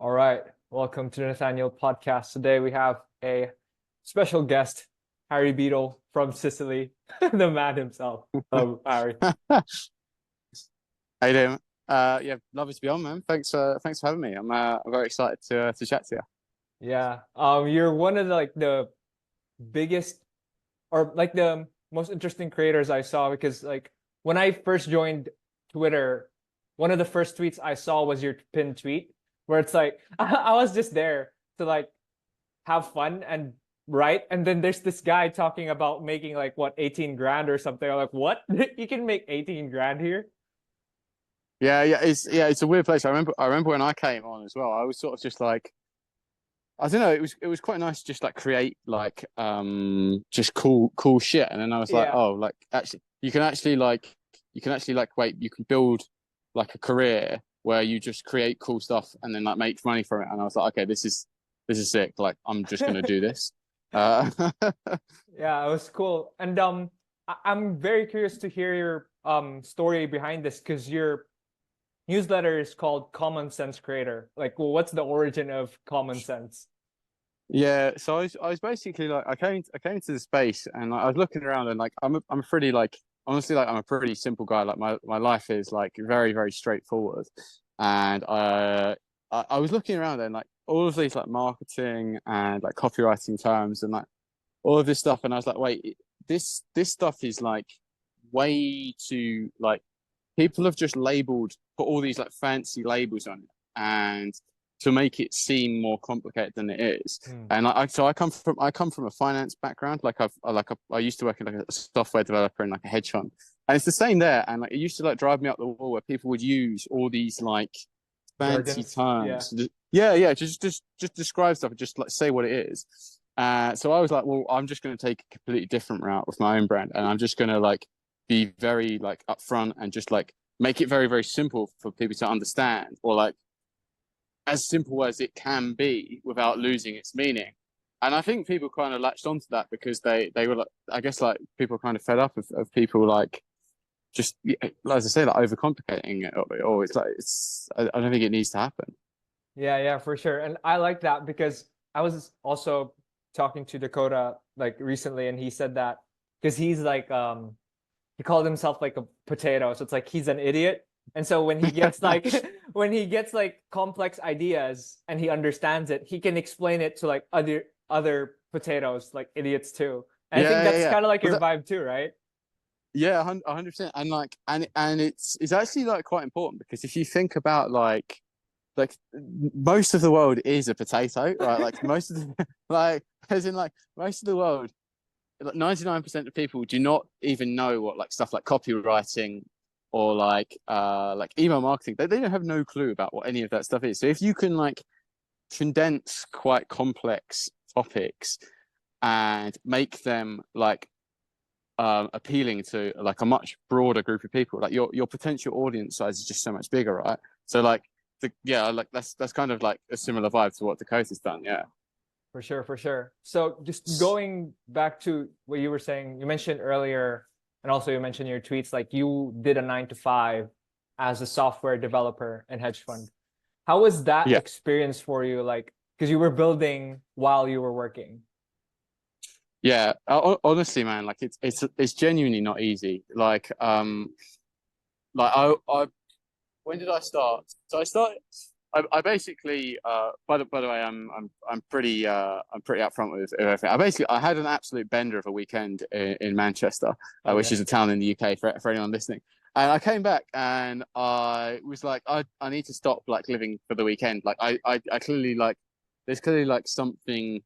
All right. Welcome to the Nathaneal Podcast. Today we have a special guest, Harry Beadle from Sicily, the man himself. Hello, Harry. How you doing? Yeah, lovely to be on, man. Thanks for having me. I'm very excited to chat to you. Yeah. You're one of the biggest or like the most interesting creators I saw because like when I first joined Twitter, one of the first tweets I saw was your pinned tweet where it's like I was just there to like have fun and write, and then there's this guy talking about making like what 18 grand or something. I'm like, what? You can make 18 grand here? It's a weird place. I remember when I came on as well. I was sort of just like, I don't know. It was quite nice to just like create like just cool shit. And then I was like, Yeah. oh, like actually wait, you can build like a career where you just create cool stuff and then like make money from it. And I was like, okay, this is sick. Like I'm just gonna do this. Uh, Yeah, it was cool. And I'm very curious to hear your story behind this because your newsletter is called Common Sense Creator. Like, well, what's the origin of common sense? Yeah, so I was basically like I came to the space and like, I was looking around and like I'm a pretty like honestly like I'm a pretty simple guy. Like my life is like very straightforward, and I was looking around and like all of these like marketing and like copywriting terms and like all of this stuff, and I was like, wait, this stuff is like way too like people have just put all these like fancy labels on it and to make it seem more complicated than it is. Hmm. And I come from a finance background. I used to work in like a software developer in like a hedge fund, and it's the same there. And like it used to like drive me up the wall where people would use all these like fancy Jargons? Yeah. terms. Yeah, just describe stuff and just like say what it is. So I was like, well, I'm just going to take a completely different route with my own brand, and I'm just going to like be very like upfront and just like make it very simple for people to understand, or like as simple as it can be without losing its meaning. And I think people kind of latched onto that because they were like, I guess like people are kind of fed up of people like just as I say like overcomplicating it, or it's like I don't think it needs to happen. Yeah, yeah, for sure. And I like that because I was also talking to Dakota like recently, and he said that because he's like he called himself like a potato. So it's like he's an idiot. And so when he gets like when he gets like complex ideas and he understands it, he can explain it to like other potatoes, like idiots too. And I think that's Yeah. kind of like But your vibe too, right? yeah, 100%. And like, and it's actually like quite important because if you think about like most of the world is a potato, right? Like most of the like as in like most of the world, like 99% of people do not even know what like stuff like copywriting or like email marketing. They don't have no clue about what any of that stuff is. So if you can like condense quite complex topics and make them like appealing to like a much broader group of people, like your potential audience size is just so much bigger, right? So like yeah, like that's kind of like a similar vibe to what Dakota's done. Yeah. For sure, for sure. So just going back to what you were saying, you mentioned earlier, and also you mentioned in your tweets, like you did a 9 to 5 as a software developer and hedge fund. How was that Yeah. experience for you? Like, because you were building while you were working. Yeah, honestly, man, like it's genuinely not easy. Like I when did I start? So I started. I basically by the way, I'm pretty upfront with everything. I had an absolute bender of a weekend in Manchester, which Okay. is a town in the UK for anyone listening. And I came back and I was like, I need to stop like living for the weekend. Like I clearly like there's clearly like something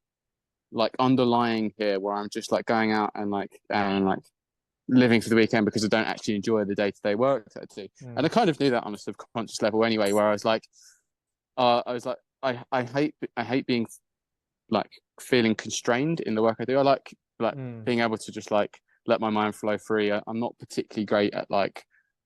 like underlying here where I'm just like going out and like living for the weekend because I don't actually enjoy the day-to-day work that I do. And Hmm. I kind of knew that on a subconscious level anyway, where I was like, I hate being like feeling constrained in the work I do. I like Hmm. being able to just like let my mind flow free. I'm not particularly great at like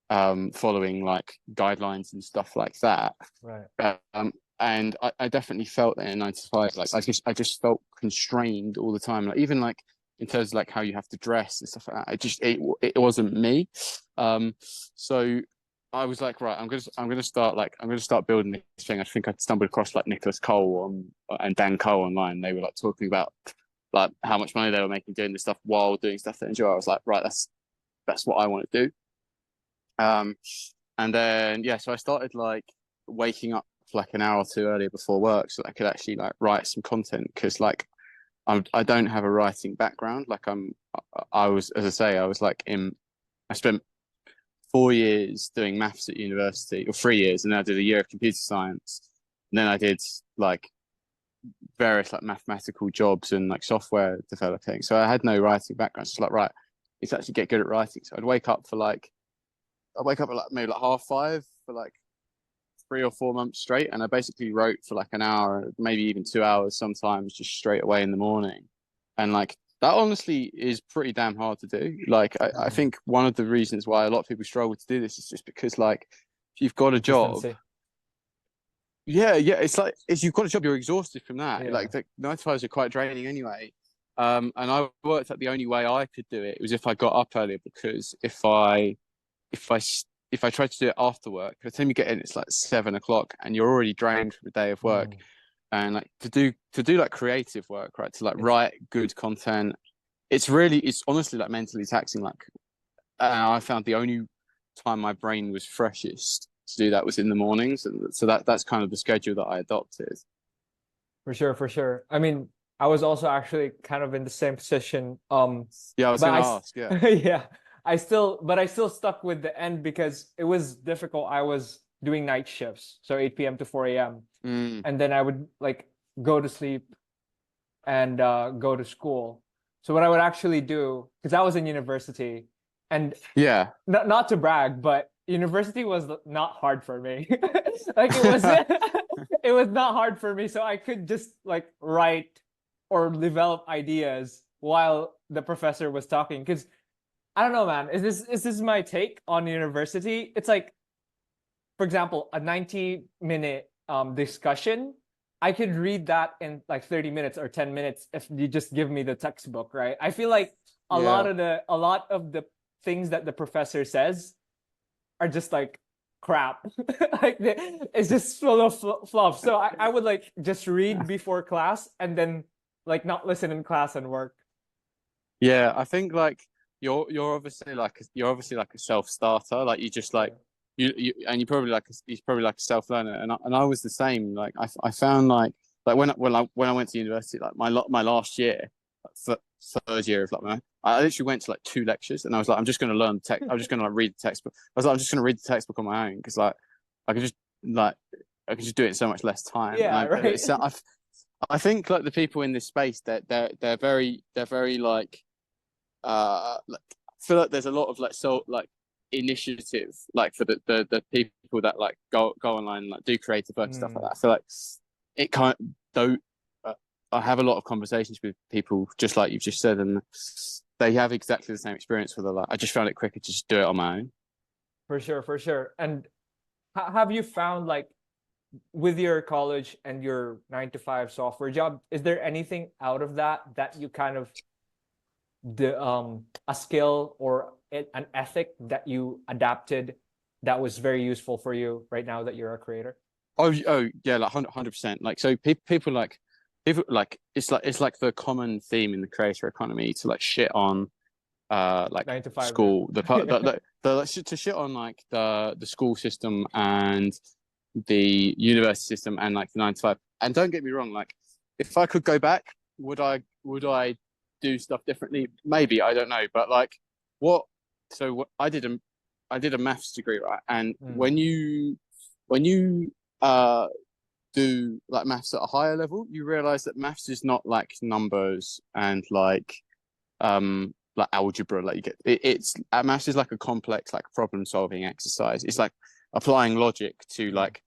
following like guidelines and stuff like that. Right. Um, and I definitely felt that in 9 to 5. Like I just felt constrained all the time. Like even like in terms of like how you have to dress and stuff like that. It wasn't me. So I was like, right, I'm gonna start building this thing. I think I stumbled across like Nicholas Cole and Dan Cole online. They were like talking about like how much money they were making doing this stuff while doing stuff they enjoy. I was like, right, that's what I want to do. And then yeah, so I started like waking up like an hour or two earlier before work so that I could actually like write some content because like I don't have a writing background. Like I was, as I say, I was like I spent 4 years doing maths at university, or 3 years, and then I did a year of computer science. And then I did like various like mathematical jobs and like software developing. So I had no writing background. So like, right, it's actually get good at writing. So I'd wake up at like maybe like 5:30 for like 3 or 4 months straight, and I basically wrote for like an hour, maybe even 2 hours sometimes, just straight away in the morning. And like that honestly is pretty damn hard to do. Like I think one of the reasons why a lot of people struggle to do this is just because like if you've got a job, yeah, it's like if you've got a job, you're exhausted from that. Yeah. Like the 9 to 5s are quite draining anyway. And I worked out the only way I could do it was if I got up earlier, because if I try to do it after work, by the time you get in, it's like 7 o'clock, and you're already drained from a day of work. And like to do like creative work, right? To like write good content, it's honestly like mentally taxing. Like I found the only time my brain was freshest to do that was in the mornings, and so that's kind of the schedule that I adopted. For sure. I mean, I was also actually kind of in the same position. Yeah, I was but gonna ask. Yeah, yeah, I still stuck with the end because it was difficult. I was doing night shifts, so 8 p.m. to 4 a.m. And then I would like go to sleep and go to school. So what I would actually do, because I was in university, and yeah, not to brag, but university was not hard for me. Like it was it was not hard for me, so I could just like write or develop ideas while the professor was talking. Because I don't know, man, is this my take on university? It's like, for example, a 90-minute discussion, I could read that in like 30 minutes or 10 minutes if you just give me the textbook, right? I feel like a lot of the things that the professor says are just like crap. Like it's just full of fluff. So I would like just read before class and then like not listen in class and work. yeah. I think like you're obviously like a self starter. Like you just like and you're probably like a self learner, and I was the same. Like I found like when I went to university, like my last year, third year of like I literally went to like 2 lectures, and I was like, I'm just going to learn tech. I'm just going to like read the textbook. I was like, I'm just going to read the textbook on my own because like I could just like I could just do it in so much less time. Yeah, right. I think like the people in this space that they're very like I feel like there's a lot of like initiative like for the people that like go online and like do creative work and stuff like that. I feel like it can't don't I have a lot of conversations with people just like you've just said, and they have exactly the same experience with a lot. I just found it quicker to just do it on my own. For sure. And have you found like with your college and your 9 to 5 software job, is there anything out of that you kind of a skill or an ethic that you adapted that was very useful for you right now that you're a creator? Oh yeah, like 100%. Like so, people like it's like the common theme in the creator economy to like shit on like 9 to 5 school to shit on like the school system and the university system and like the 9 to 5. And don't get me wrong, like if I could go back, would I do stuff differently? Maybe, I don't know. But like what I did a maths degree, right? And when you do like maths at a higher level, you realize that maths is not like numbers and like algebra. Like you get it's maths is like a complex like problem solving exercise. It's like applying logic to like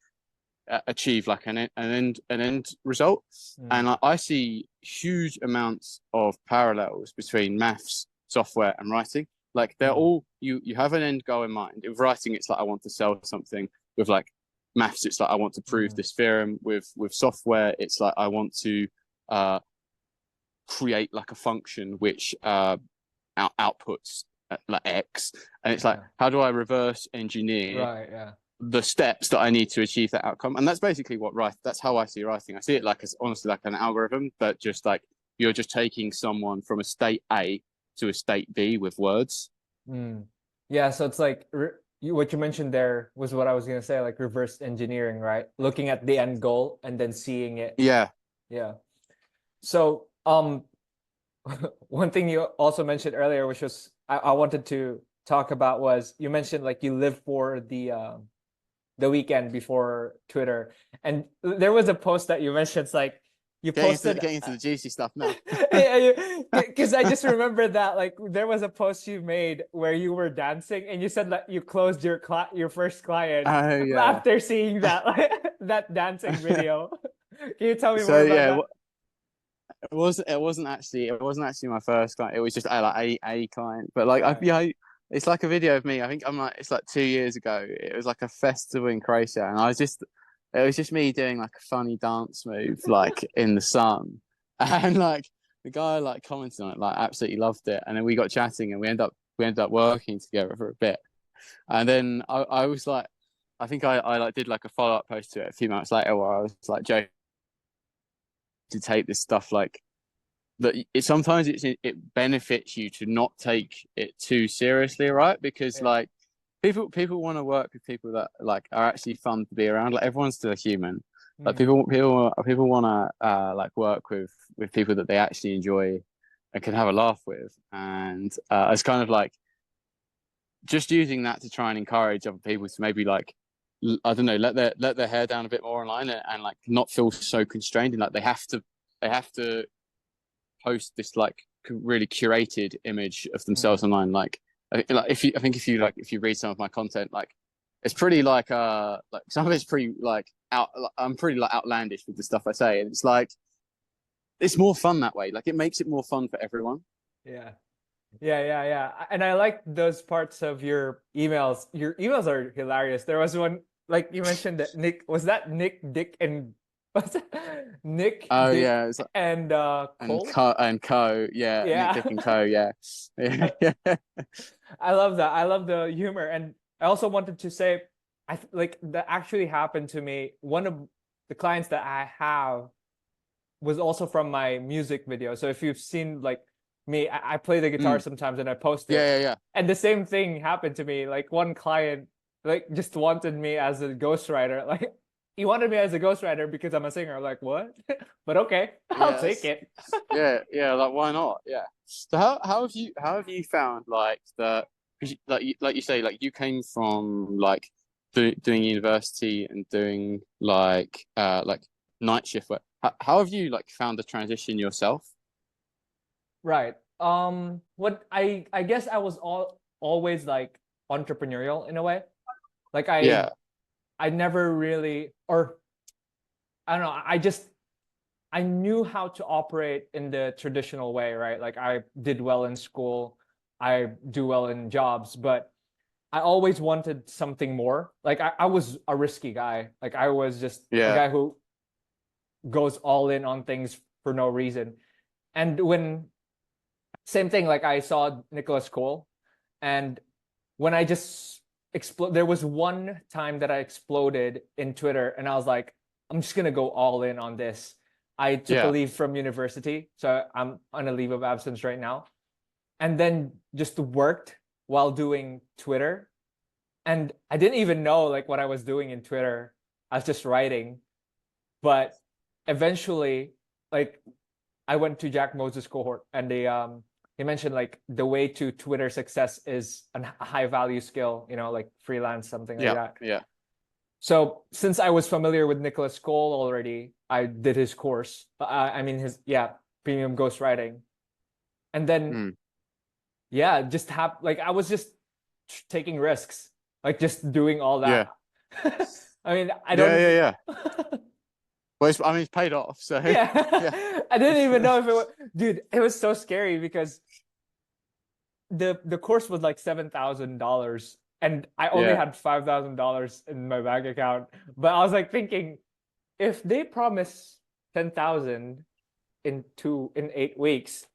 achieve like an end result. And I see huge amounts of parallels between maths, software, and writing. Like they're all you have an end goal in mind. With writing, it's like I want to sell something. With like maths, it's like I want to prove this theorem. With software, it's like I want to create like a function which outputs like X, and it's like, Yeah. how do I reverse engineer Right. Yeah. the steps that I need to achieve that outcome? And that's basically what that's how I see writing. I see it like as honestly like an algorithm, but just like you're just taking someone from a state A to a state B with words. Mm. Yeah. So it's like what you mentioned there was what I was gonna say, like reverse engineering, right? Looking at the end goal and then seeing it. Yeah. Yeah. So one thing you also mentioned earlier, which was I wanted to talk about, was you mentioned like you live for the weekend before Twitter. And there was a post that you mentioned. It's like you posted Getting into the juicy stuff now. because I just remember that like there was a post you made where you were dancing and you said that you closed your first client Oh yeah. after seeing that that dancing video. Can you tell me more So about yeah, that? it wasn't actually my first client. It was just like a client. But like Right. it's like a video of me. I think I'm like it's like 2 years ago. It was like a festival in Croatia, and it was just me doing like a funny dance move like in the sun, and like the guy like commented on it, like absolutely loved it, and then we got chatting, and we ended up working together for a bit, and then I was like. I think I like did like a follow-up post to it a few months later where I was like joking to take this stuff like that sometimes it benefits you to not take it too seriously, right? Because Yeah. like people want to work with people that like are actually fun to be around. Like everyone's still a human. Like Mm. people want to like work with people that they actually enjoy and can have a laugh with. And it's kind of like just using that to try and encourage other people to maybe like I don't know, let their hair down a bit more online and like not feel so constrained and like they have to post this like really curated image of Mm. themselves online. Like if you I think if you read some of my content, like it's pretty like some of it's pretty like I'm pretty like outlandish with the stuff I say, and it's like it's more fun that way. Like it makes it more fun for everyone. Yeah. Yeah. And I like those parts of your emails. Your emails are hilarious. There was one, like you mentioned that was that Nick, Dick, and what's that? Nick, Oh Dick, yeah, it's like, and Cole? and Co. Yeah, Nick Yeah. Dick and Co. Yeah, yeah, I, I love that. I love the humor. And I also wanted to say, like that actually happened to me. One of the clients that I have was also from my music video. So if you've seen like me, I play the guitar mm. sometimes and I post it. Yeah. And the same thing happened to me. Like one client like just wanted me as a ghostwriter. Like he wanted me as a ghostwriter because I'm a singer. I'm like, what? But okay, I'll take Yes. it. Yeah. Like, why not? Yeah. So how have you found like the like you say like you came from like doing university and doing like night shift work. How have you like found the transition yourself? Right. What I guess I was always like entrepreneurial in a way. Like Yeah. I never really, or I don't know, I knew how to operate in the traditional way, right? Like I did well in school, I do well in jobs, but I always wanted something more. Like I was a risky guy. Like I was just a Yeah. guy who goes all in on things for no reason. And when same thing, like I saw Nicholas Cole, and when I just explode, there was one time that I exploded in Twitter, and I was like, I'm just gonna go all in on this. I took a Yeah. leave from university, so I'm on a leave of absence right now, and then just worked while doing Twitter, and I didn't even know like what I was doing in Twitter. I was just writing, but eventually, like I went to Jack Moses cohort, and they mentioned like the way to Twitter success is a high value skill, like freelance, something like Yeah. that. Yeah. So since I was familiar with Nicholas Cole already, I did his course. I mean his premium ghostwriting, and then Mm. just like I was just taking risks, like just doing all Yeah. that. I mean I don't. Yeah. Well, I mean, it's paid off. So Yeah, yeah. I didn't even know if it was, dude. It was so scary because the course was like $7,000 and I only Yeah. had $5,000 in my bank account. But I was like thinking, if they promise 10,000 in 8 weeks,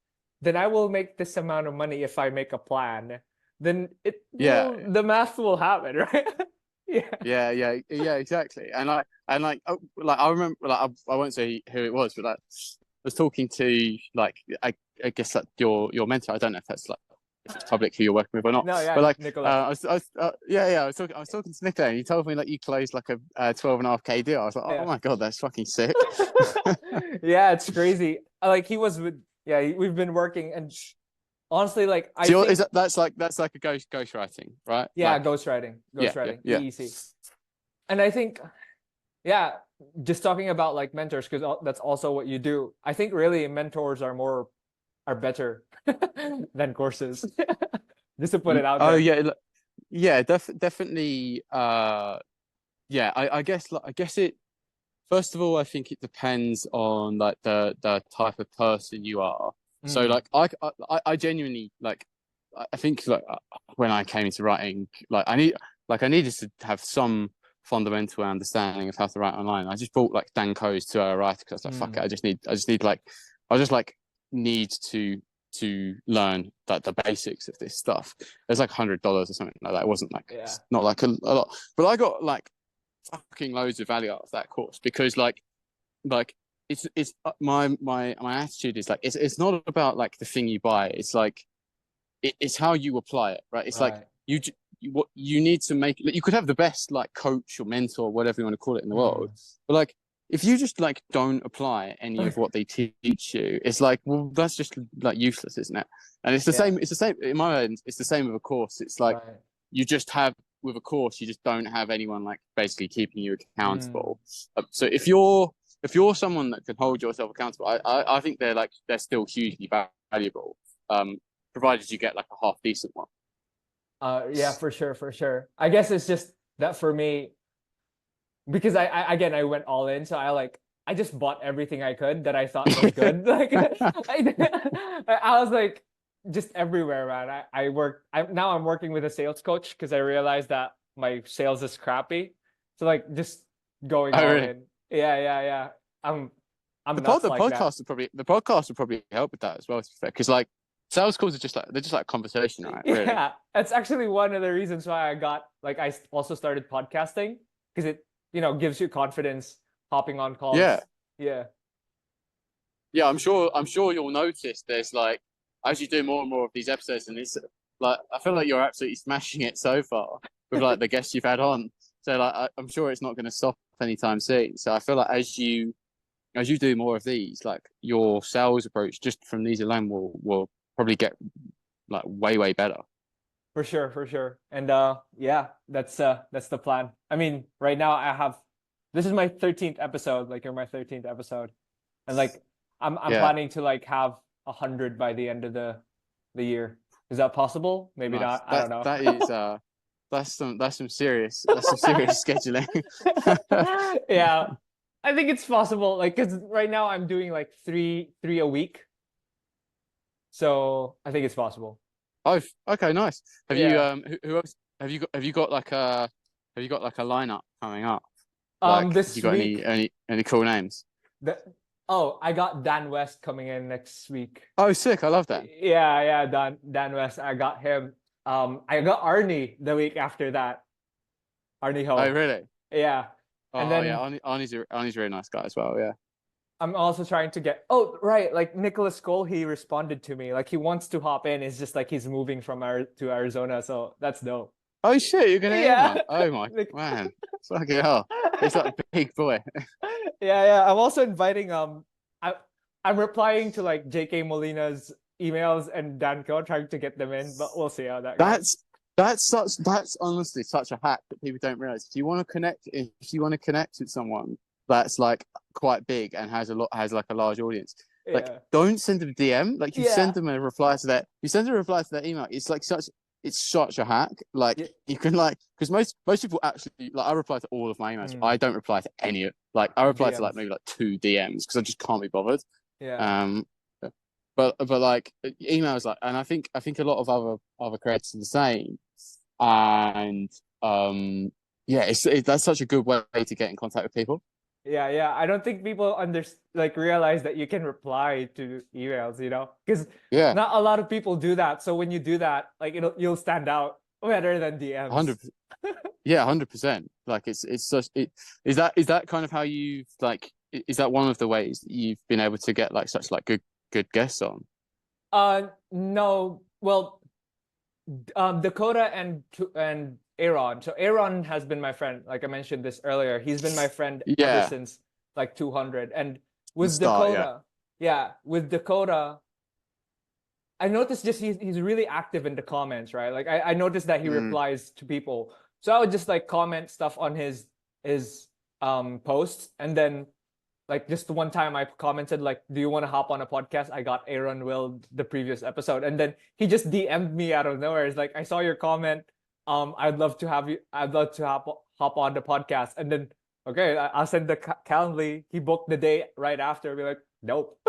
then I will make this amount of money if I make a plan. then Yeah. the math will happen, right? Yeah, exactly. Like I remember, like I won't say who it was, but like I was talking to like I guess like your mentor. I don't know if that's like if it's public who you're working with or not. No, yeah, But like Nicholas. I was talking to Nick there, and he told me like you closed like a 12.5K deal. I was like, oh Yeah. my God, that's fucking sick. Yeah, it's crazy. Like he was with, yeah, we've been working, and honestly, like I So think, that's like a ghost writing, right? yeah, Like ghostwriting, yeah. EEC. And I think, yeah, just talking about like mentors, because that's also what you do. I think really mentors are better than courses. Just to put it out Oh there. yeah, definitely. Yeah, I guess it. First of all, I think it depends on like the type of person you are. So Mm, like I genuinely like I think like when I came into writing, like I needed to have some fundamental understanding of how to write online. I just bought like Dan Coe's 2 Hour Writer because I was like, fuck mm, it, I just need like I just like need to learn that the basics of this stuff. It was like $100 or something like that. It wasn't like yeah, it's not like a lot, but I got like fucking loads of value out of that course because like it's my attitude is like it's not about like the thing you buy. It's like it's how you apply it, right? It's like right. what you need to make. You could have the best like coach or mentor, whatever you want to call it in the world, Mm. but like if you just like don't apply any of what they teach you, it's like well that's just like useless, isn't it? And it's the Yeah, same. It's the same in my end. It's the same with a course. It's like right. you just have with a course, you just don't have anyone like basically keeping you Mm, accountable. So if you're someone that can hold yourself accountable, I think they're still hugely valuable. Um, provided you get like a half decent one. yeah, for sure, for sure. I guess it's just that for me, because I again I went all in, so I just bought everything I could that I thought was good. Like I was like just everywhere, man. Now I'm working with a sales coach because I realized that my sales is crappy. So like just going Oh all really? in. Yeah. I'm I'm nuts like that. The podcast will probably help with that as well. Because like sales calls are just like they're just like conversation, right? Really? Yeah, that's actually one of the reasons why I also started podcasting because it, gives you confidence hopping on Yeah, calls. Yeah. yeah. I'm sure you'll notice there's like as you do more and more of these episodes, and it's like I feel like you're absolutely smashing it so far with like the guests you've had on. So like I'm sure it's not going to stop anytime soon. So I feel like as you do more of these, like your sales approach just from these alone will probably get like way better. For sure, for sure. And yeah, that's the plan. I mean, right now this is my 13th episode, like you're my 13th episode. And like I'm Yeah, planning to like have 100 by the end of the year. Is that possible? Maybe nice. not. I don't know. That is that's some serious scheduling. Yeah. I think it's possible. Like, cause right now I'm doing like three a week. So I think it's possible. Oh, okay, nice. Have you Yeah. who else have you got like a lineup coming up? Like, have you This got week any cool names? the oh, I got Dan West coming in next week. Oh, sick! I love that. Yeah, Dan West. I got him. I got Arnie the week after that. Arnie Oh, Ho. really? Yeah. And Oh, yeah. then Arnie's a really nice guy as well. Yeah. I'm also trying to get, oh, right, like Nicholas Cole, he responded to me. Like he wants to hop in. It's just like he's moving from to Arizona, so that's dope. Oh shit! You're gonna get him Yeah. on. Oh my Like, man, fucking hell! He's like a big boy. yeah. I'm also inviting I I'm replying to like JK Molina's emails and Danko trying to get them in, but we'll see how that goes. That's that's honestly such a hack that people don't realize. If you want to connect with someone that's like quite big and has like a large audience, like Yeah. don't send them a DM. Like Yeah. you send a reply to their email. It's such a hack. Like Yeah. you can like because most people actually like I reply to all of my emails. Mm. I don't reply to any like I reply to like DMs. maybe like 2 DMs because I just can't be bothered. Yeah. Um, but like emails like and I think a lot of other creators are the same and yeah that's such a good way to get in contact with people. Yeah. I don't think people realize that you can reply to emails, because Yeah, not a lot of people do that. So when you do that, like you'll stand out better than DMs. 100. Yeah, 100%. Like it's such it is that kind of how you've like is that one of the ways that you've been able to get like such like good guests on? No. Well, Dakota and Aaron. So Aaron has been my friend. Like I mentioned this earlier, he's been my friend ever Yeah, since like 200. And the with start. Yeah. Dakota, yeah, with Dakota, I noticed just he's really active in the comments, right? Like I noticed that he Mm. replies to people. So I would just like comment stuff on his posts, and then like just one time I commented like, "Do you want to hop on a podcast? I got Aaron Will the previous episode," and then he just DM'd me out of nowhere. It's like, "I saw your comment. I'd love to have you. I'd love to hop on the podcast." And then okay, I'll send the Calendly. He booked the day right after. Be like, "Nope."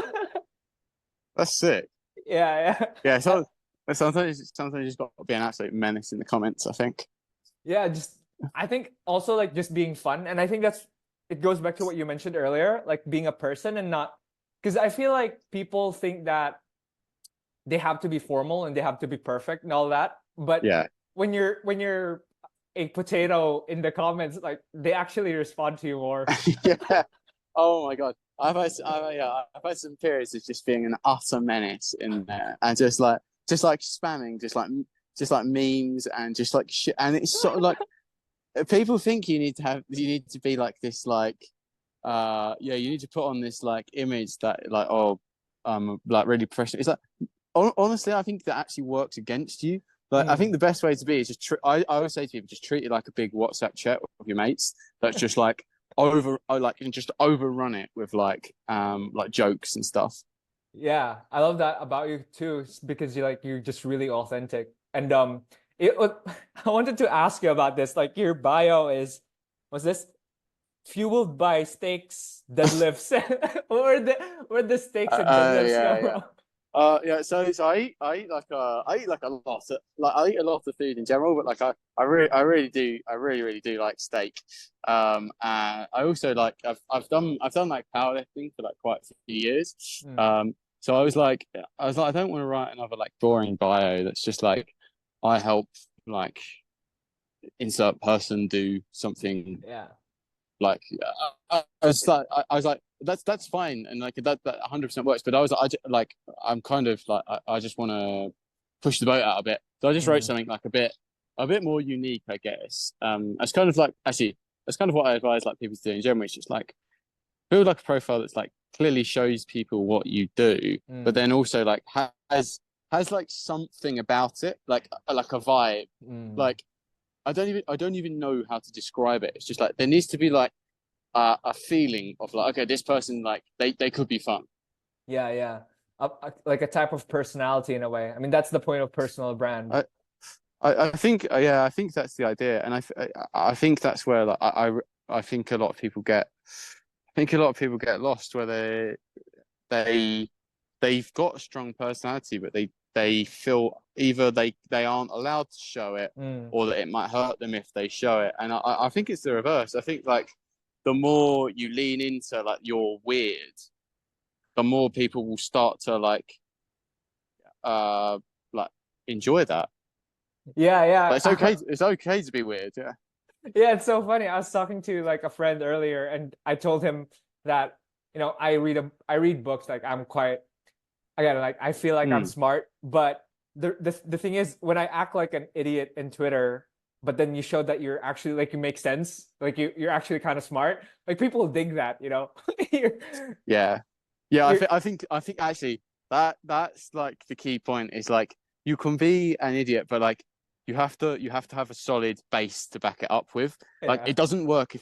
That's sick. Yeah. Yeah, so sometimes you just got to be an absolute menace in the comments, I think. Yeah, just I think also like just being fun, and I think that's it goes back to what you mentioned earlier, like being a person and not because I feel like people think that they have to be formal and they have to be perfect and all that, but Yeah. when you're a potato in the comments, like they actually respond to you more. Yeah. Oh my God. I've had some periods of just being an utter menace in there and just like spamming, just like memes and just like shit. And it's sort of like people think you need to be like this, like, yeah, you need to put on this like image that like, oh, like really professional. It's like, honestly, I think that actually works against you. Like, I think the best way to be is just, I always say to people, just treat it like a big WhatsApp chat with your mates. That's just like, and just overrun it with like jokes and stuff. Yeah, I love that about you too, because you're just really authentic. And I wanted to ask you about this. Like your bio was this fueled by steaks, deadlifts? Where the steaks and deadlifts come Yeah, yeah. from? Yeah, so I eat like a lot of, like I eat a lot of food in general, but like I really do like steak. And I also like I've done like powerlifting for like quite a few years. Mm, So I was like I don't want to write another like boring bio that's just like I help like insert person do something yeah. like I was like that's fine and like that 100% works. But I was like I'm kind of like I just want to push the boat out a bit. So I just wrote Mm, something like a bit more unique, I guess. It's kind of like actually that's kind of what I advise like people to do in general. It's just like build like a profile that's like clearly shows people what you do, but mm, then also like has like something about it, like a vibe. mm. Like I don't even know how to describe it. It's just like there needs to be like a feeling of like, okay, this person like they could be fun. Yeah. Like a type of personality in a way. I mean, that's the point of personal brand. I I think yeah, I think that's the idea, and I think that's where like I think a lot of people get lost where they they've got a strong personality, but they feel either they aren't allowed to show it Mm. or that it might hurt them if they show it. And I think it's the reverse. I think like the more you lean into like you're weird, the more people will start to like enjoy that. Yeah. Like it's okay to be weird. Yeah. Yeah, it's so funny. I was talking to like a friend earlier, and I told him that I read books. Like I'm quite again, like I feel like I'm Mm. smart, but the thing is, when I act like an idiot in Twitter, but then you show that you're actually like you make sense, like you're actually kind of smart. Like people dig that, You're, Yeah. Yeah, you're I think actually that's like the key point is like you can be an idiot, but like you have to have a solid base to back it up with. Like yeah. it doesn't work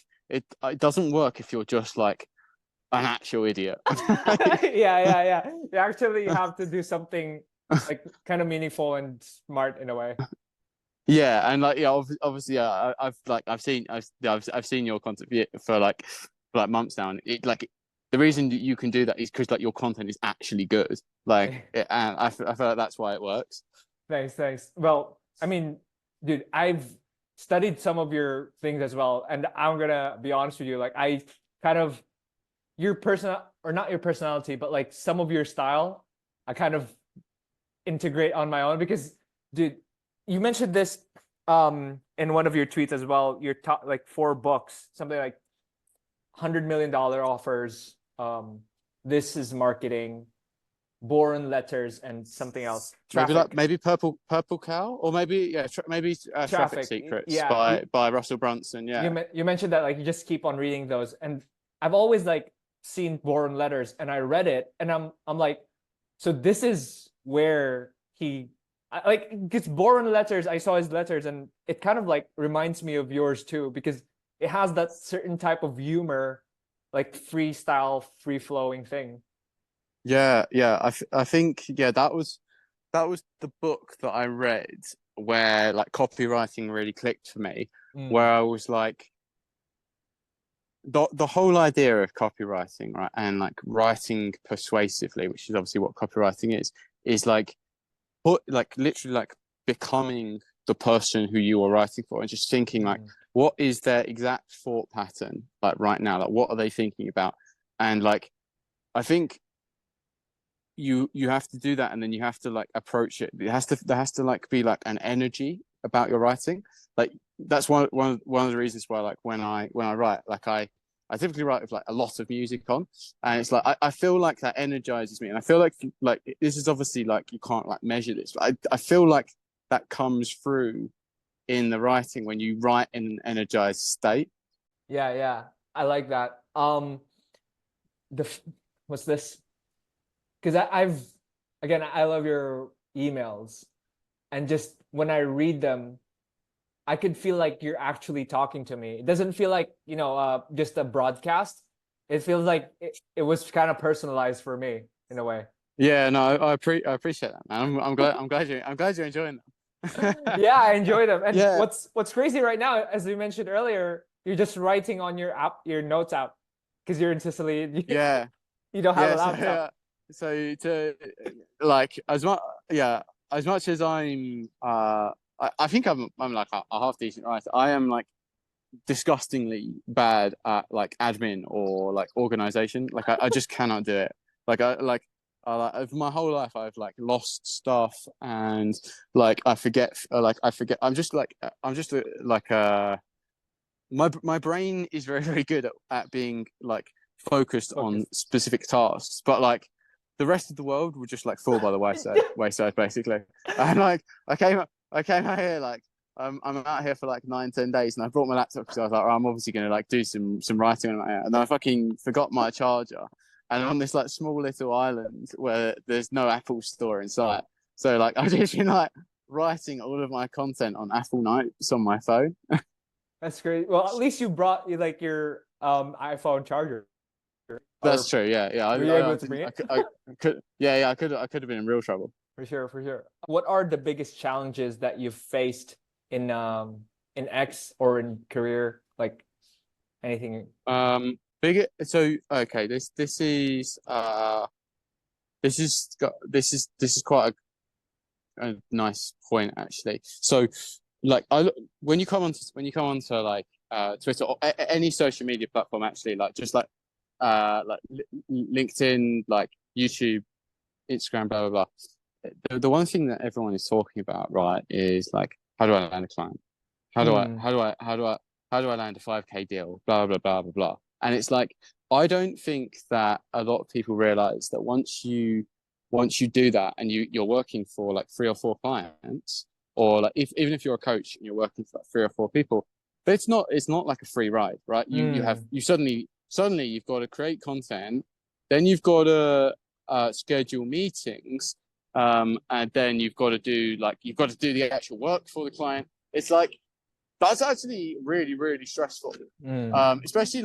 if you're just like an actual idiot. Yeah. You actually have to do something like kind of meaningful and smart in a way. Yeah, and like yeah, obviously I've seen your content for like months now, and it like the reason that you can do that is because like your content is actually good. And I feel like that's why it works. Thanks. Well, I mean, dude, I've studied some of your things as well, and I'm gonna be honest with you. Like, I kind of your personal, or not your personality, but like some of your style, I kind of integrate on my own because, dude, you mentioned this in one of your tweets as well. Your top like 4 books, something like $100 million offers. This is marketing, Born Letters, and something else. Traffic. maybe purple cow, or maybe Traffic Secrets Yeah. by Russell Brunson. Yeah. You mentioned that like you just keep on reading those, and I've always like seen Born Letters, and I read it, and I'm like, so this is where like, because Born Letters, I saw his letters, and it kind of like reminds me of yours too, because it has that certain type of humor, like freestyle, free flowing thing. Yeah, I think that was the book that I read where like copywriting really clicked for me, where I was like, the whole idea of copywriting, right, and like writing persuasively, which is obviously what copywriting is like literally like becoming the person who you are writing for, and just thinking like, what is their exact thought pattern like right now, like what are they thinking about, and like I think you have to do that, and then you have to like approach it. There has to like be like an energy about your writing. Like that's one of the reasons why like when I write, like I typically write with like a lot of music on, and it's like I feel like that energizes me, and I feel like this is obviously like you can't like measure this, but I feel like that comes through in the writing when you write in an energized state. Yeah, I like that. What's this? Because I love your emails, and just when I read them, I could feel like you're actually talking to me. It doesn't feel like, just a broadcast. It feels like it was kind of personalized for me in a way. Yeah, no, I appreciate that, man. I'm glad you're enjoying them. Yeah, I enjoy them. And Yeah, what's crazy right now, as we mentioned earlier, you're just writing on your app, your notes app, because you're in Sicily. yeah, You don't have a yeah. laptop. So to like as much as I think I'm like a half decent writer. I am like disgustingly bad at like admin or like organization. Like I just cannot do it. Like of my whole life I've like lost stuff, and like I forget. I'm just my brain is very very good at being like focused on Focus. specific tasks, but like the rest of the world would just like fall by the wayside basically. And like I came out here like I'm out here for like 9-10 days, and I brought my laptop because I was like, I'm obviously gonna like do some writing on it, and then I fucking forgot my charger, and on this like small little island where there's no Apple store in sight, so like I've just been like writing all of my content on Apple Notes on my phone. That's great. Well, at least you brought like your iPhone charger. That's Or true. Yeah. were you able to bring it? I could. Yeah. I could have been in real trouble. For sure, for sure. What are the biggest challenges that you've faced in X or in career? Like anything? Big. So okay. This is quite a nice point actually. So like when you come onto like Twitter or any social media platform actually, like just like LinkedIn, like YouTube, Instagram, blah blah blah. The one thing that everyone is talking about, right, is like, how do I land a client? How do I land a 5K deal? Blah blah blah blah blah. And it's like, I don't think that a lot of people realize that once you do that and you're working for like 3 or 4 clients, or like even if you're a coach and you're working for like 3 or 4 people, but it's not like a free ride, right? You suddenly you've got to create content, then you've got to schedule meetings, and then you've got to do the actual work for the client. It's like that's actually really really stressful, especially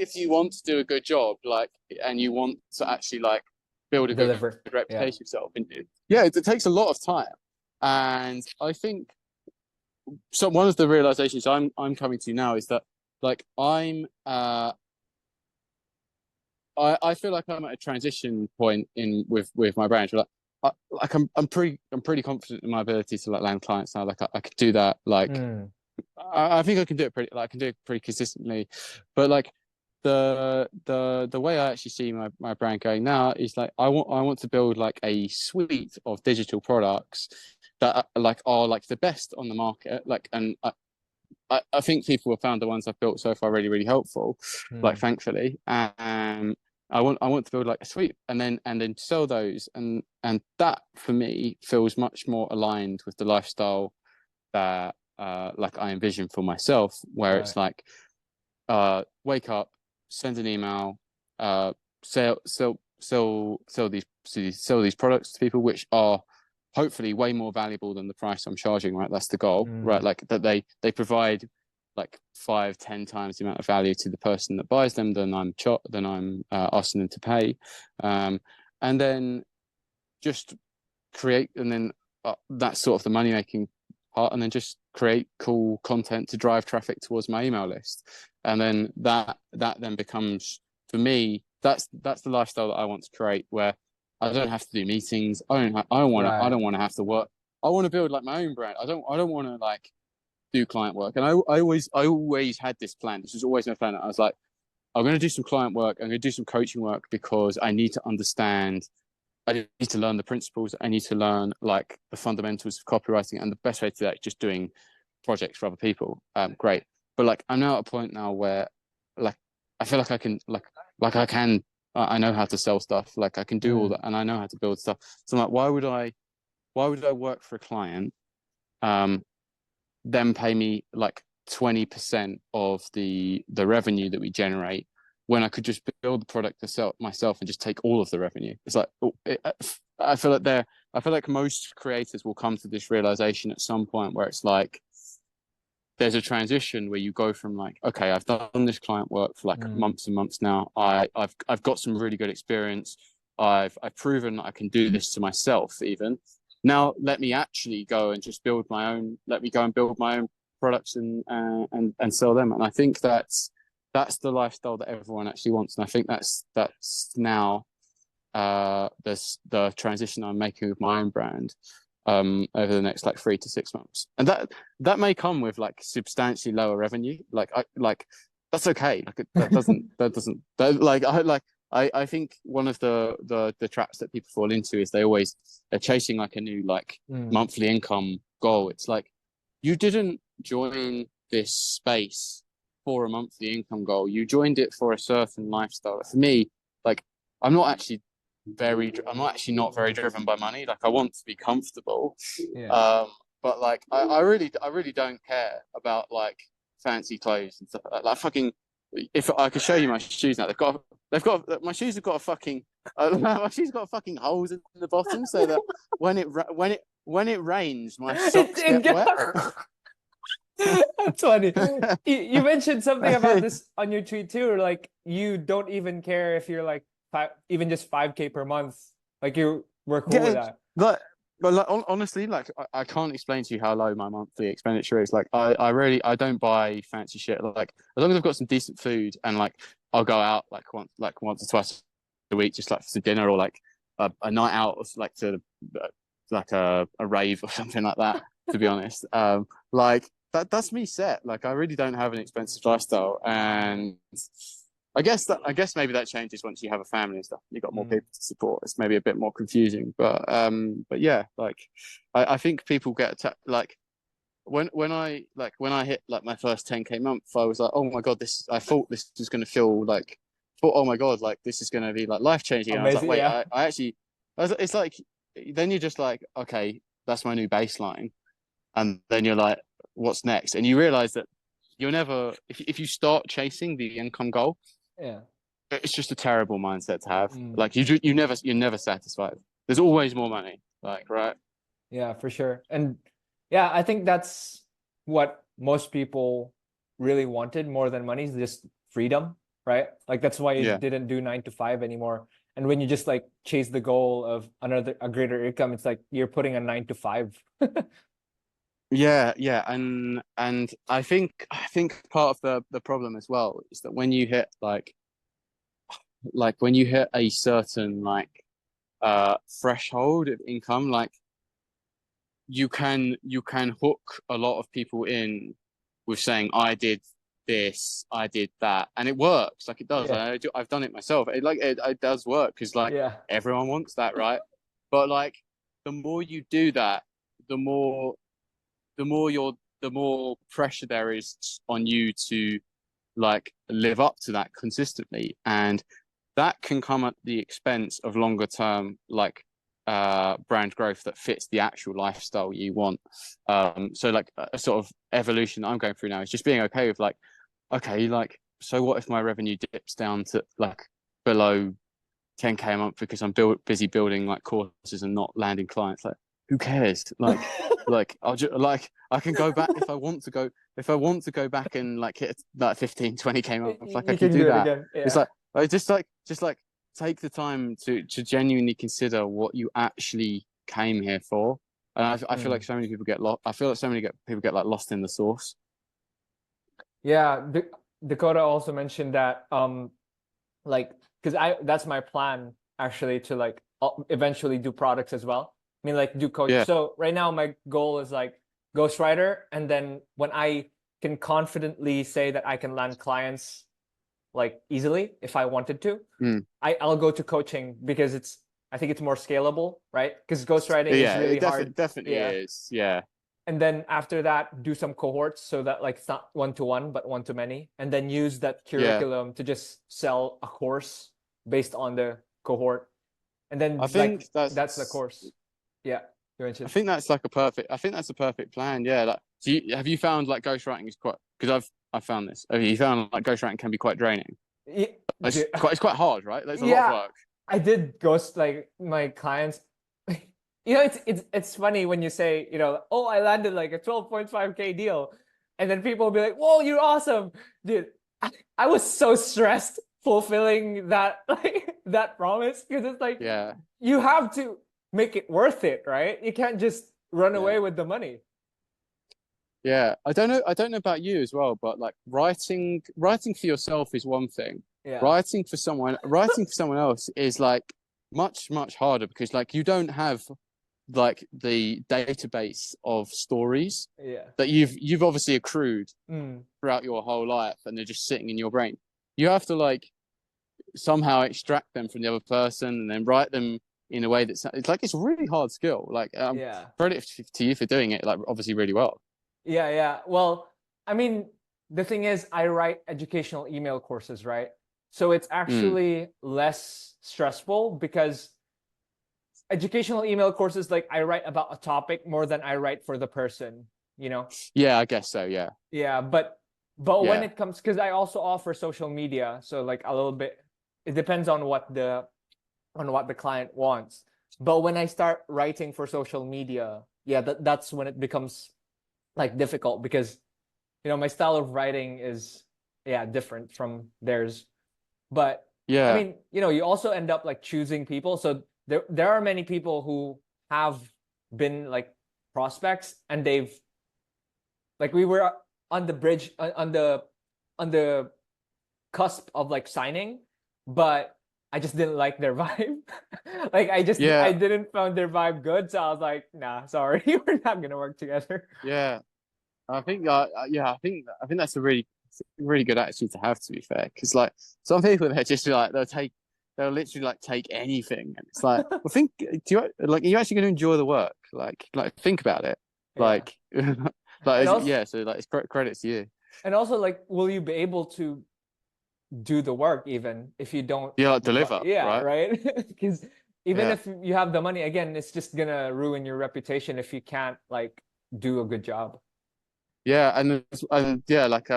if you want to do a good job, like, and you want to actually like build a good Deliver. Yeah. reputation yourself. And yeah, it takes a lot of time, and I think so. One of the realizations I'm coming to now is that like I feel like I'm at a transition point with my brand. I'm pretty confident in my ability to like land clients now. Like I could do that. Like I think I can do it pretty consistently, but like the way I actually see my brand going now is like I want to build like a suite of digital products that are like the best on the market, like, and I think people have found the ones I've built so far really, really helpful, like, thankfully. I want to build like a suite and then sell those, and that for me feels much more aligned with the lifestyle that like I envision for myself, where it's like wake up, send an email, sell these products to people, which are hopefully way more valuable than the price I'm charging, right? That's the goal, right? Like that they provide like 5-10 times the amount of value to the person that buys them than I'm asking them to pay, and then just create, and then that's sort of the money making part, and then just create cool content to drive traffic towards my email list, and then that then becomes, for me, that's the lifestyle that I want to create, where I don't have to do meetings. I don't want to have to work. I want to build like my own brand. I don't want to like do client work. And I always had this plan. This was always my plan. I was like, I'm going to do some client work. I'm going to do some coaching work because I need to understand. I need to learn the principles. I need to learn like the fundamentals of copywriting, and the best way to do that is just doing projects for other people. Great, but like I'm now at a point now where like I feel like I can I know how to sell stuff. Like I can do all that, and I know how to build stuff. So I'm like, why would I work for a client, then pay me like 20% of the revenue that we generate, when I could just build the product myself and just take all of the revenue? It's like, I feel like most creators will come to this realization at some point, where it's like there's a transition where you go from like, okay, I've done this client work for like months and months now. I've got some really good experience. I've proven that I can do this to myself. Even now, let me actually go and just build my own. Let me go and build my own products and sell them. And I think that's the lifestyle that everyone actually wants. And I think that's now there's the transition I'm making with my own brand over the next like 3 to 6 months, and that may come with like substantially lower revenue. That's okay. I think one of the traps that people fall into is they're chasing like a new like monthly income goal. It's like, you didn't join this space for a monthly income goal. You joined it for a certain lifestyle. For me, like I'm not actually not very driven by money. Like I want to be comfortable, but like I really don't care about like fancy clothes and stuff like that. Like fucking, if I could show you my shoes now, my shoes have got a fucking my shoes got fucking holes in the bottom, so that when it rains, my socks get wet. That's funny. You mentioned something about this on your tweet too. Like you don't even care if you're like even just 5K per month. Like we're cool with that. But like, honestly, like I can't explain to you how low my monthly expenditure is. Like I don't buy fancy shit. Like as long as I've got some decent food, and like I'll go out like once or twice a week, just like for dinner, or like a night out, like to like a rave or something like that. To be honest, like that's me set. Like I really don't have an expensive lifestyle, and I guess maybe that changes once you have a family and stuff. You've got more people to support. It's maybe a bit more confusing, but yeah, like I think people get like when I hit like my first 10K month, I was like, oh my god, I thought this was going to feel like, oh my god, like this is going to be like life changing. I was like, wait, yeah. It's like, then you're just like, okay, that's my new baseline, and then you're like, what's next? And you realize that you're never, if you start chasing the income goal, it's just a terrible mindset to have. Like you're never satisfied. There's always more money. Like, right? Yeah, for sure. And yeah, I think that's what most people really wanted more than money, is just freedom, right? Like that's why you didn't do 9 to 5 anymore. And when you just like chase the goal of a greater income, it's like you're putting a 9 to 5. Yeah, and I think part of the problem as well is that when you hit when you hit a certain threshold of income, like you can hook a lot of people in with saying, I did this, I did that, and it works. Like it does. Yeah. I've done it myself. It does work because like Yeah. everyone wants that, right? But like the more you do that, the more the more pressure there is on you to like live up to that consistently, and that can come at the expense of longer term like brand growth that fits the actual lifestyle you want. So like a sort of evolution that I'm going through now is just being okay with like, okay, like so what if my revenue dips down to like below 10K a month because I'm busy building like courses and not landing clients? Like who cares? Like I'll just like I can go back if I want to go back and like hit like 15-20K a month, like I You can can do do it that. again. It's Yeah. like I just like take the time to genuinely consider what you actually came here for. And I feel like Mm. so many people get lost. I feel like people get like lost in the sauce. Yeah. Dakota also mentioned that like because I that's my plan actually to like eventually do products as well. I mean like do coach. Yeah, So right now my goal is like ghostwriter, and then when I can confidently say that I can land clients like easily if I wanted to, mm. I'll go to coaching because I think it's more scalable, right? Because ghostwriting is Yeah, really it hard. definitely Yeah. is. Yeah, And then after that, do some cohorts so that like it's not one to one, but one to many. And then use that yeah. curriculum to just sell a course based on the cohort. And I then like think that's the that's course. Yeah, you I mentioned. think that's like a perfect. I think that's a perfect plan. Yeah. Like, have you found like ghostwriting is quite? Because I found this. Have you found like ghostwriting can be quite draining? Yeah, It's quite hard, right? There's a lot of yeah, work. I did ghost like my clients. You know, it's funny when you say, you know, oh, I landed like a 12.5K deal. And then people will be like, whoa, you're awesome. Dude, I was so stressed fulfilling that like that promise because it's like Yeah, you have to make it worth it, right? You can't just run yeah, away with the money. yeah. I don't know about you as well, but like writing for yourself is one thing. Yeah. Writing for someone else is like much harder because like you don't have like the database of stories Yeah. that you've obviously accrued Mm. throughout your whole life, and they're just sitting in your brain. You have to like somehow extract them from the other person and then write them in a way that's it's like it's a really hard skill. Like Yeah. credit to you for doing it like obviously really well. Yeah, yeah. Well, I mean, the thing is, I write educational email courses, right? So it's Mm. actually less stressful because educational email courses, like I write about a topic more than I write for the person, you know? Yeah, I guess so. Yeah, Yeah, but when yeah, it comes, because I also offer social media, so like a little bit, it depends on what the client wants. But when I start writing for social media, yeah, that's when it becomes like difficult because you know my style of writing is yeah different from theirs. But I yeah, mean, you know, you also end up like choosing people. So there are many people who have been like prospects and they've like we were on the bridge on the cusp of like signing, but I just didn't like their vibe. Like I yeah, didn't found their vibe good, so I was like, nah, sorry, we're not gonna work together. yeah. I think yeah, I think that's a really good attitude to have. To be fair, because like some people they're just like they'll literally like take anything, and it's like well think do you like are you actually going to enjoy the work? Like think about it. Yeah. Like And also yeah, so like it's credit to you. like will you be able to do the work even if you don't Yeah, like deliver, yeah, right? right? Because even Yeah, if you have the money again, it's just gonna ruin your reputation if you can't like do a good job. yeah, and yeah, like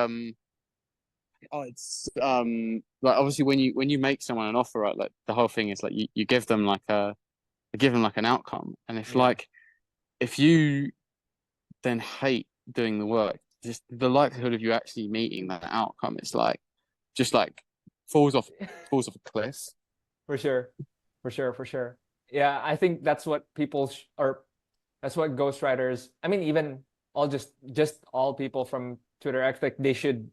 oh, it's like obviously when you make someone an offer, right? Like the whole thing is like you give them like you give them like an outcome, and Yeah. if you then hate doing the work, just the likelihood of you actually meeting that outcome is like just like falls off falls off a cliff. For sure. For sure, for sure. Yeah, I think that's what people or that's what ghostwriters, I mean, even all just all people from Twitter X, like they should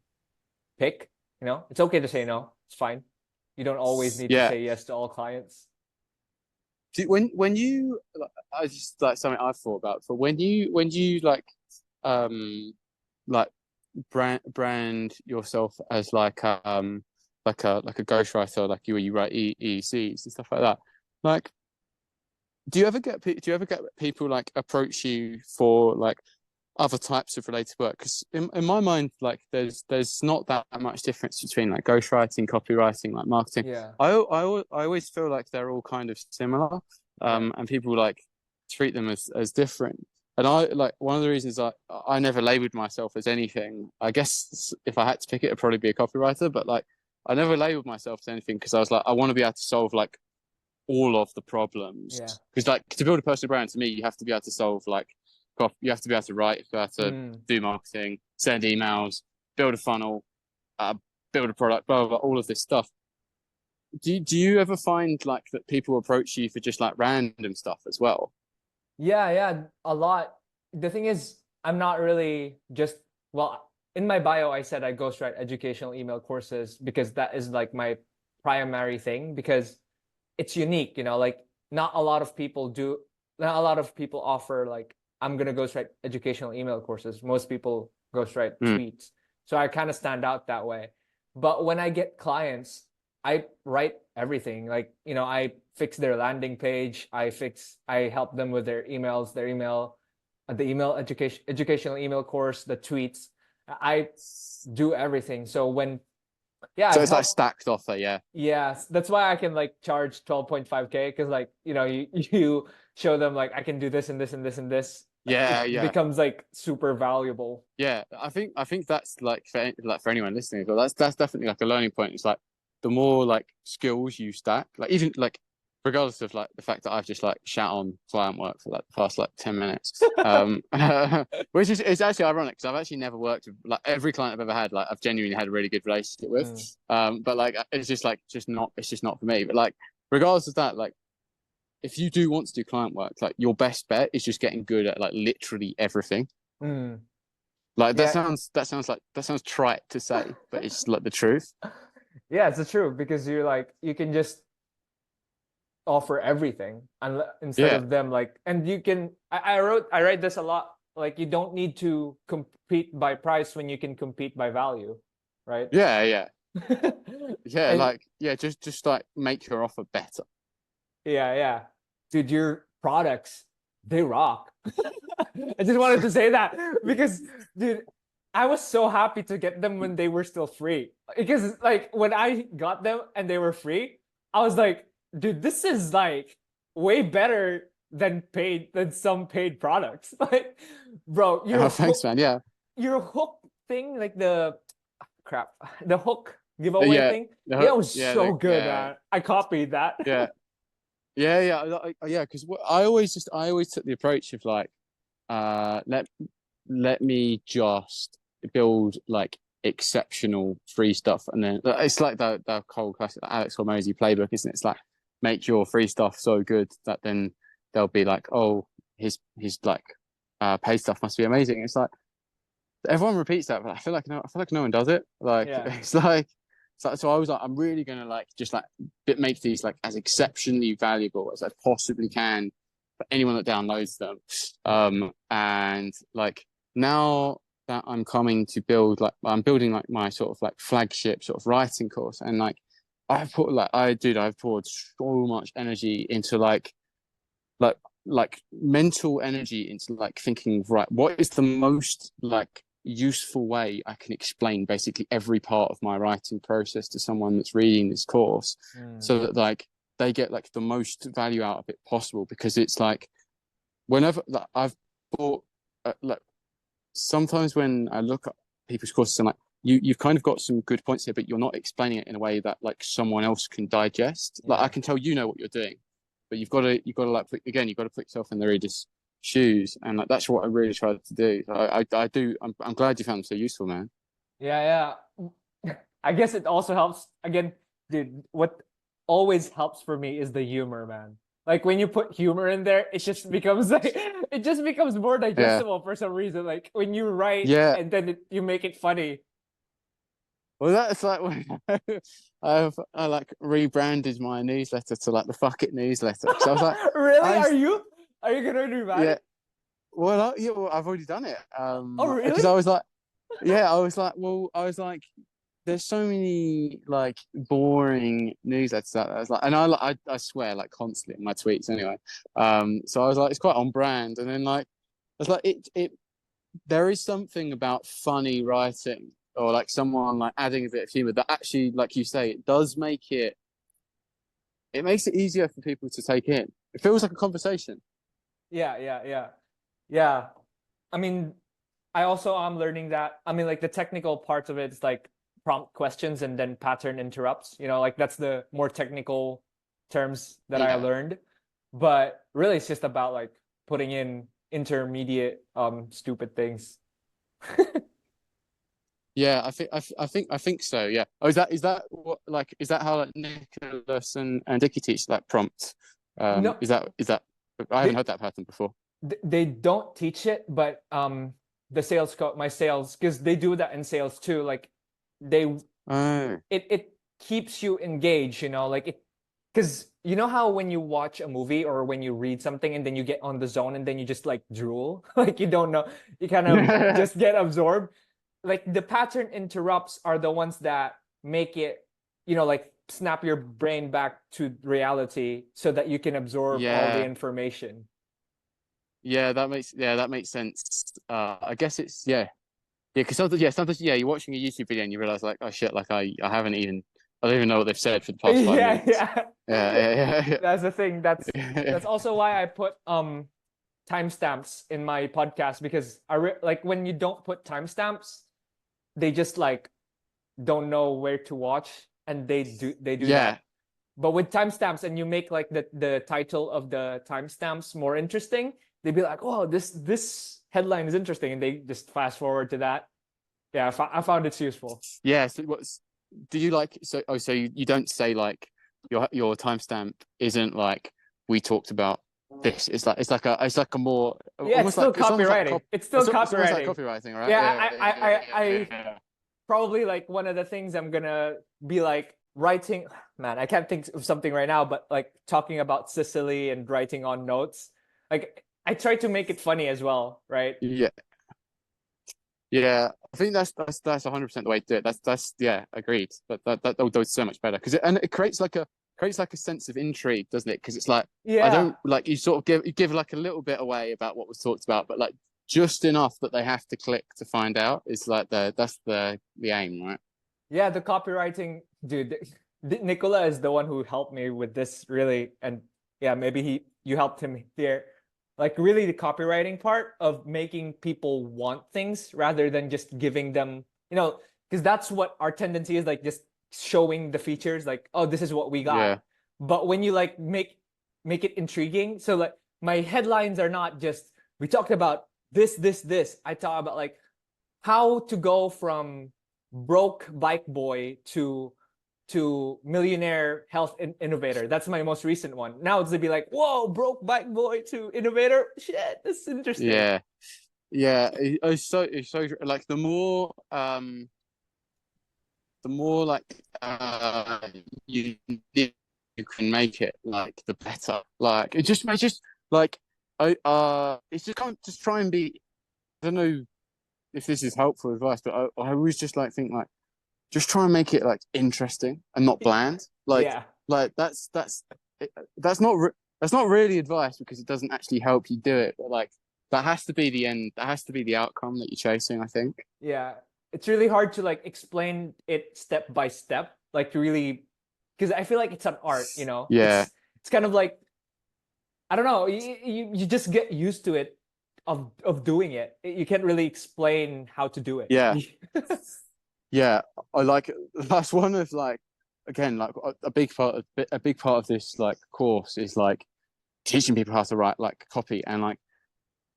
pick, you know? It's okay to say no. It's fine. You don't always need to Yeah. say yes to all clients. When you like, I just like something I've thought about. But when you um like brand yourself as like a ghostwriter, like you write EECs and stuff like that. Like, do you ever get people like approach you for like other types of related work? Because in my mind, like there's not that much difference between like ghostwriting, copywriting, like marketing. Yeah. I always feel like they're all kind of similar, and people like treat them as different. And I like one of the reasons I never labeled myself as anything. I guess if I had to pick it, it'd probably be a copywriter. But like I never labeled myself as anything because I was like I want to be able to solve like all of the problems. Yeah. Because like to build a personal brand, to me, you have to be able to solve like you have to be able to write, you have to do marketing, send emails, build a funnel, build a product, blah, blah, blah, all of this stuff. Do you ever find like that people approach you for just like random stuff as well? Yeah, a lot. The thing is, I'm not really just, well, in my bio, I said I ghostwrite educational email courses because that is like my primary thing, because it's unique, like not a lot of people offer like, I'm going to ghostwrite educational email courses. Most people ghostwrite tweets. So I kind of stand out that way. But when I get clients, I write everything. Like, I fix their landing page. I help them with their emails, the email educational email course, the tweets. I do everything. So so it's like stacked offer, yeah. Yeah, that's why I can like charge 12.5K, because like, you show them like I can do this and this and this and this. It becomes like super valuable. Yeah, I think that's like for anyone listening, but that's definitely like a learning point. It's like the more like skills you stack, like even like regardless of like the fact that I've just like shat on client work for like the past like 10 minutes, which is it's actually ironic because I've actually never worked with like every client I've ever had, like I've genuinely had a really good relationship with, but like it's just not for me. But like regardless of that, like if you do want to do client work, like your best bet is just getting good at like literally everything. Like that sounds trite to say, but it's like the truth. Yeah, it's the truth, because you can just offer everything instead of them like, and you can, I write this a lot, like you don't need to compete by price when you can compete by value, right? Yeah just like make your offer better. Yeah dude, your products, they rock. I just wanted to say that because dude, I was so happy to get them when they were still free, because like when I got them and they were free, I was like, dude, this is like way better than some paid products. Like, bro, Thanks, man. Yeah, your hook thing, like the hook giveaway thing, it was so good, man. I copied that. Yeah, because I always took the approach of like, let me just build like exceptional free stuff, and then it's like the whole classic Alex Hormozy playbook, isn't it? It's like make your free stuff so good that then they'll be like, oh, his like paid stuff must be amazing. It's like everyone repeats that, but I feel like no one does it. Like it's like so I was like, I'm really gonna like just like make these like as exceptionally valuable as I possibly can for anyone that downloads them. And like now that I'm coming to I'm building like my sort of like flagship sort of writing course, and like I've poured so much energy into like mental energy into like thinking, right, what is the most like useful way I can explain basically every part of my writing process to someone that's reading this course, so that like they get like the most value out of it possible. Because it's like whenever like, I've bought like sometimes when I look at people's courses, I'm like, you've kind of got some good points here, but you're not explaining it in a way that like someone else can digest. Like I can tell you know what you're doing, but you've got to like put yourself in the reader's shoes, and like that's what I really tried to do. I'm glad you found them so useful, man. Yeah. I guess it also helps again, dude. What always helps for me is the humor, man. Like when you put humor in there, it just becomes more digestible for some reason. Like when you write and then you make it funny. Well, that's like when I like rebranded my newsletter to like the Fuck It newsletter. So I was like, really? Are you gonna do that? Yeah. Well, I've already done it. Oh, really? Because I was like, Yeah, I was like, there's so many like boring newsletters out there. I was like, and I swear like constantly in my tweets anyway. So I was like, it's quite on brand. And then like, I was like, there is something about funny writing or like someone like adding a bit of humor that actually, like you say, it makes it easier for people to take in. It feels like a conversation. Yeah. I mean, I also am learning that. I mean, like the technical parts of it is like prompt questions and then pattern interrupts. Like that's the more technical terms that I Yeah. learned. But really, it's just about like putting in intermediate stupid things. Yeah, I think so. Yeah. Oh, is that what like is that how like Nicholas and Dickie teach that prompt? No, Is that I haven't they heard that pattern before. they don't teach it, but the my sales, because they do that in sales too. Like they Oh. it keeps you engaged, like it, because you know how when you watch a movie or when you read something and then you get on the zone and then you just like drool, like you don't know, you kind of just get absorbed. Like the pattern interrupts are the ones that make it, like snap your brain back to reality so that you can absorb all the Yeah. information. That makes sense. I guess it's because sometimes you're watching a YouTube video and you realize like, oh shit, like I don't even know what they've said for the past 5 minutes. Yeah. Yeah. That's the thing. That's Yeah. that's also why I put timestamps in my podcast, because like when you don't put timestamps, they just like don't know where to watch, and they do Yeah. that. But with timestamps, and you make like the title of the timestamps more interesting, they'd be like, "Oh, this headline is interesting," and they just fast forward to that. Yeah, I found it's useful. Yeah. So do you like so you don't say like your timestamp isn't like we talked about this. It's like a more Yeah, it's almost still like it's almost like copywriting. It's still it's almost like copywriting. copywriting, right? Yeah, I Yeah. probably like one of the things I'm gonna be like writing. Man, I can't think of something right now, but like talking about Sicily and writing on notes. Like I try to make it funny as well, right? Yeah. Yeah, I think that's 100% the way to do it. That's yeah, agreed. That does so much better because it creates like a sense of intrigue, doesn't it? Because it's like I Yeah, don't like you sort of give like a little bit away about what was talked about, but like just enough that they have to click to find out is like that's the aim, right? yeah. The copywriting, dude. Nicola is the one who helped me with this really, and yeah, maybe you helped him here. Like really, the copywriting part of making people want things rather than just giving them, because that's what our tendency is, like just showing the features, like, oh, this is what we got. Yeah, But when you like make it intriguing, so like my headlines are not just we talked about this. I talk about like how to go from broke bike boy to millionaire health innovator. That's my most recent one. Now it's to be like, whoa, broke bike boy to innovator. Shit, this is interesting. yeah, yeah. It's so like the more like you you can make it, like the better. Like it's just like it's just can't just try and be. I don't know if this is helpful advice, but I always just like think like just try and make it like interesting and not bland. Yeah. Like that's not that's not really advice because it doesn't actually help you do it. But like that has to be the end. That has to be the outcome that you're chasing, I think. Yeah. It's really hard to like explain it step by step, like to really, because I feel like it's an art. Yeah, It's kind of like, I don't know, you just get used to it of doing it. You can't really explain how to do it. yeah. Yeah, I like that's one of like again like a big part of this like course is like teaching people how to write like copy and like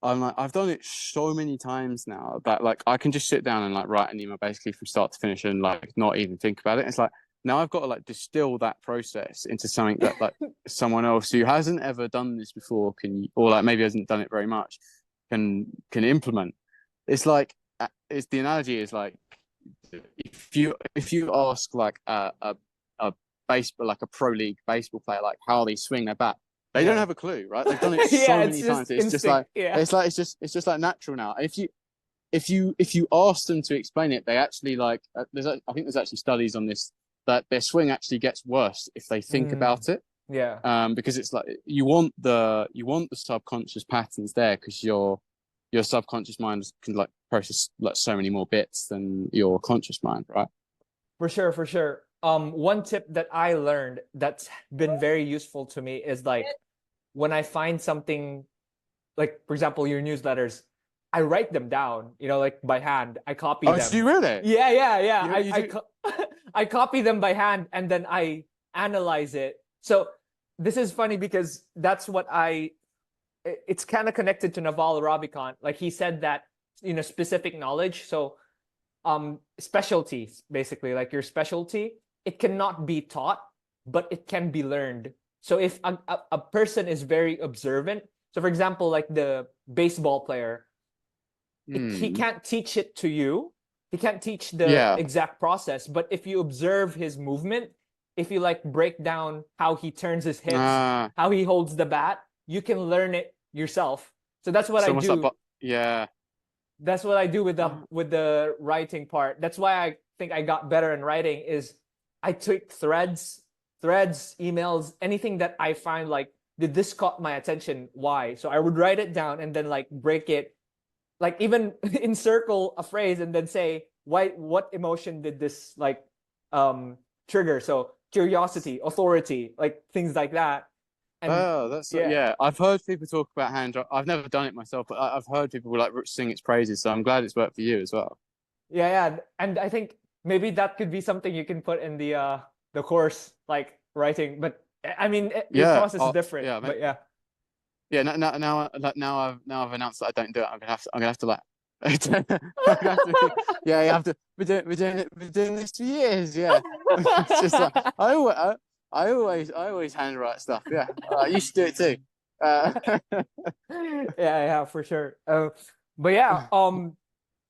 I'm like I've done it so many times now that like I can just sit down and like write an email basically from start to finish and like not even think about it. It's like now I've got to like distill that process into something that like someone else who hasn't ever done this before can or like maybe hasn't done it very much can implement. It's like it's the analogy is like if you ask like a baseball like a pro league baseball player like how they swing their bat, they don't Yeah. have a clue, right? They've done it Yeah, so it's many just times. It's just instinct. like Yeah. it's just like natural now. if you ask them to explain it, they actually like I think there's actually studies on this that their swing actually gets worse if they think about it. Yeah. Because it's like you want the subconscious patterns there because your subconscious mind can like process like so many more bits than your conscious mind, right? For sure, for sure. One tip that I learned that's been very useful to me is like when I find something, like for example, your newsletters, I write them down, like by hand. I copy Oh, do them. you really? Yeah, yeah, yeah. You do? I copy them by hand and then I analyze it. So this is funny because that's what it's kind of connected to Naval Ravikant. Like he said that, specific knowledge. So specialties, basically, like your specialty, it cannot be taught, but it can be learned. So if a person is very observant, so for example, like the baseball player, he can't teach it to you. He can't teach the exact process, but if you observe his movement, if you like break down how he turns his hips, how he holds the bat, you can learn it yourself. So that's what I do. Like, that's what I do with the writing part. That's why I think I got better in writing is I took threads, emails, anything that I find like, did this caught my attention? Why? So I would write it down and then like break it, like even encircle a phrase and then say, what emotion did this like trigger? So curiosity, authority, like things like that. And that's I've heard people talk about hand draw. I've never done it myself, but I've heard people like sing its praises. So I'm glad it's worked for you as well. Yeah. And I think maybe that could be something you can put in the course, like writing. But I mean, your process is different. Yeah, but yeah. Yeah. Now I've announced that I don't do it. I'm gonna have to like. You have to. We're doing this for years. Yeah. It's just like I always handwrite stuff. Yeah, you should do it too. Yeah, for sure. But yeah,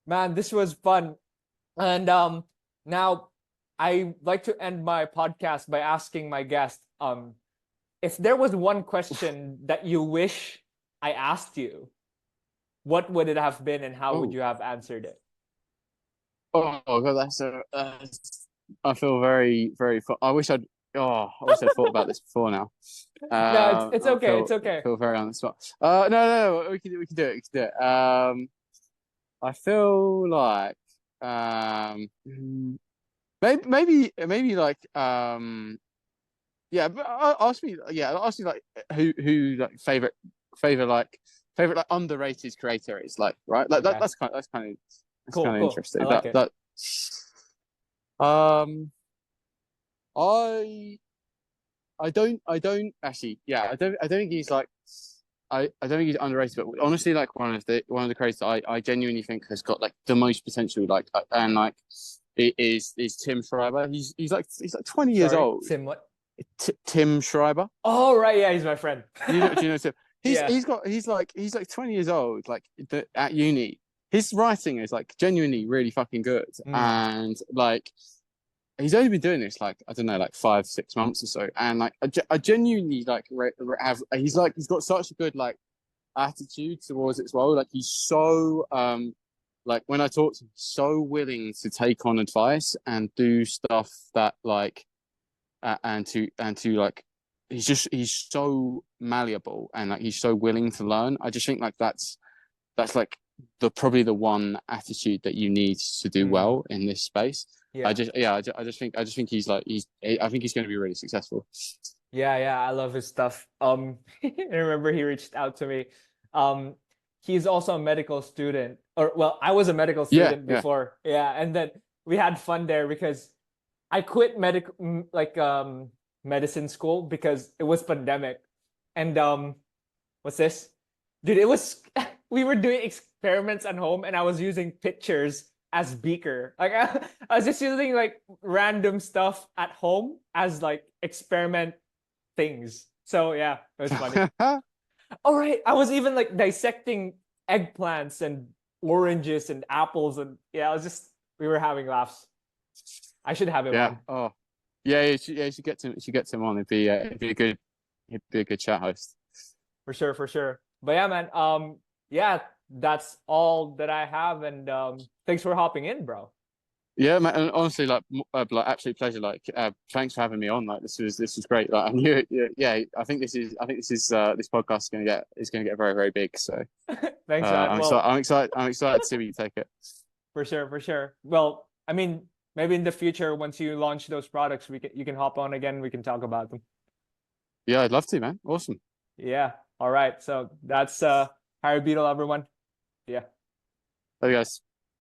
man, this was fun, and now I like to end my podcast by asking my guest, if there was one question that you wish I asked you, what would it have been, and how would you have answered it? Oh God, I feel very, very. I wish I'd thought about this before now. No, it's okay. It's okay. I feel very on the spot. No, we can do it. We can do it. I feel like maybe like ask me like who like favorite like underrated creator is like, right? Like Okay. that's kind of Cool. interesting. I like it. I don't actually. Yeah, I don't think he's like. I don't think he's underrated, but honestly, like one of the creators I genuinely think has got like the most potential, like and like it is Tim Schreiber. He's like 20 years old. Tim what? Tim Schreiber. Oh right, yeah, he's my friend. Do you know Tim? Yeah. He's like 20 years old, like at uni. His writing is like genuinely really fucking good, and like he's only been doing this like I don't know, like 5-6 months or so, and like I genuinely like have he's got such a good like attitude towards it as well. Like he's so like when I talk to him, so willing to take on advice and do stuff that like and to like he's so malleable and like he's so willing to learn. I just think like that's like probably the one attitude that you need to do well in this space. I just think he's like I think he's going to be really successful. Yeah, I love his stuff. I remember he reached out to me. He's also a medical student, or well, I was a medical student before. Yeah, and then we had fun there because I quit medicine school because it was pandemic. And what's this? Dude, it was we were doing experiments at home and I was using pictures as beaker. Like I was just using like random stuff at home as like experiment things. So yeah, it was funny. All right, I was even like dissecting eggplants and oranges and apples and we were having laughs. I should have him on. Oh, yeah. You should get him on. He'd be a good chat host. For sure. But yeah, man. Yeah. that's all that I have. And thanks for hopping in, bro. Yeah, man, and honestly, like absolute pleasure. Like, thanks for having me on. Like, this was great. Like, and yeah, this podcast is gonna get very, very big. So, Thanks, man. I'm excited. Well, I'm excited to see where you take it. for sure, for sure. Well, I mean, maybe in the future, once you launch those products, you can hop on again. We can talk about them. Yeah, I'd love to, man. Awesome. Yeah. All right. So that's Harry Beadle, everyone. Yeah. There you guys.